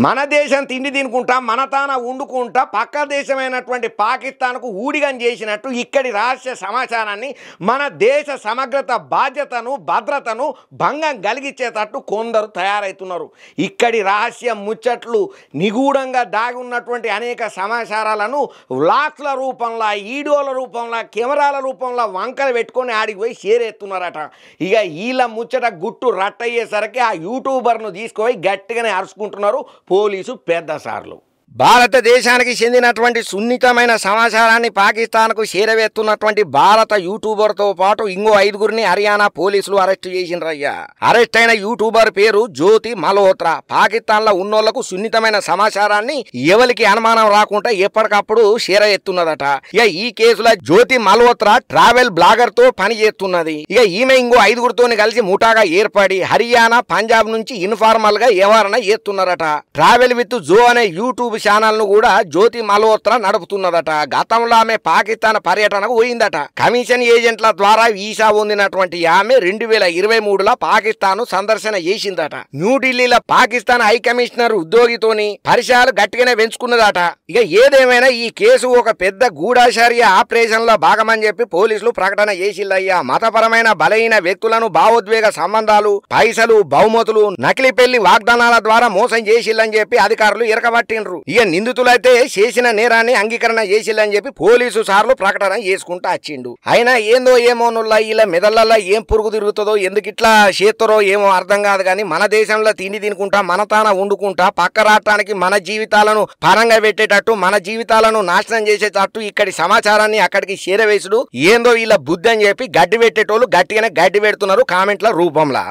మన దేశం తిండి తినుకుంటా మన తాన వండుకుంటా పక్క దేశమైనటువంటి పాకిస్తాన్కు ఊడిగం చేసినట్టు ఇక్కడి రహస్య సమాచారాన్ని మన దేశ సమగ్రత బాధ్యతను భద్రతను భంగం కలిగించేటట్టు కొందరు తయారవుతున్నారు. ఇక్కడి రహస్య ముచ్చట్లు నిగూఢంగా దాగి ఉన్నటువంటి అనేక సమాచారాలను వ్లాగ్స్ల రూపంలో వీడియోల రూపంలో కెమెరాల రూపంలో వంకలు పెట్టుకొని ఆడికి పోయి షేర్ ఎత్తున్నారట. ఇక వీళ్ళ ముచ్చట గుట్టు రట్టయ్యేసరికి ఆ యూట్యూబర్ను తీసుకుపోయి గట్టిగానే అరుచుకుంటున్నారు పోలీసు పెద్ద సార్లు. భారతదేశానికి చెందినటువంటి సున్నితమైన సమాచారాన్ని పాకిస్తాన్కు చేరవేస్తున్నటువంటి భారత యూట్యూబర్తో పాటు ఇంకో 5గురిని హర్యానా పోలీసులు అరెస్ట్ చేసిండ్రయ్యా. అరెస్ట్ అయిన యూట్యూబర్ పేరు జ్యోతి మల్హోత్రా. పాకిస్తాన్లో ఉన్నోళ్లకు సున్నితమైన సమాచారాన్ని ఎవరికి అనుమానం రాకుండా ఎప్పటికప్పుడు చేరవేస్తున్నదట. ఇక ఈ కేసులో జ్యోతి మల్హోత్రా ట్రావెల్ బ్లాగర్ తో పని చేస్తున్నది. ఇక ఈమె ఇంకో 5గురితో కలిసి ముఠాగా ఏర్పడి హర్యానా పంజాబ్ నుంచి ఇన్ఫార్మల్ గా వ్యవహారణ చేస్తున్నారట. ట్రావెల్ విత్ జో అనే యూట్యూబ్ ఛానల్ ను కూడా జ్యోతి మల్హోత్రా నడుపుతున్నదట. గతంలో ఆమె పాకిస్తాన్ పర్యటనకు పోయిందట. కమిషన్ ఏజెంట్ల ద్వారా వీసా పొందినటువంటి ఆమె 2023లో పాకిస్తాన్ సందర్శన చేసిందట. న్యూఢిల్లీలో పాకిస్తాన్ హై కమిషనర్ ఉద్యోగితోని పరిచయాలు గట్టిగానే పెంచుకున్నదట. ఇక ఏదేమైనా ఈ కేసు ఒక పెద్ద గూఢాచార్య ఆపరేషన్ లో భాగమని చెప్పి పోలీసులు ప్రకటన చేసిల్లయ్యా. మతపరమైన బలహీన వ్యక్తులను భావోద్వేగ సంబంధాలు, పైసలు, బహుమతులు, నకిలీ పెళ్లి వాగ్దానాల ద్వారా మోసం చేసిల్లని చెప్పి అధికారులు ఇరకబట్టిండ్రు. ఇక నిందితులైతే చేసిన నేరాన్ని అంగీకరణ చేసిల్లని చెప్పి పోలీసు సార్లు ప్రకటన చేసుకుంటూ వచ్చిండు. అయినా ఏందో ఏమో నుల్లా ఇలా మెదళ్ళల్లో ఏం పురుగు తిరుగుతుందో ఎందుకు ఇట్లా చేస్తారో ఏమో అర్థం కాదు. కానీ మన దేశంలో తిండి తినుకుంటా మన తాన వండుకుంటా పక్క రాష్ట్రానికి మన జీవితాలను పరంగా పెట్టేటట్టు మన జీవితాలను నాశనం చేసేటట్టు ఇక్కడి సమాచారాన్ని అక్కడికి చేరవేసుడు ఏందో వీళ్ళ బుద్ధి అని చెప్పి గడ్డి పెట్టేటోళ్ళు గట్టిగానే గడ్డి పెడుతున్నారు కామెంట్ల రూపంలో.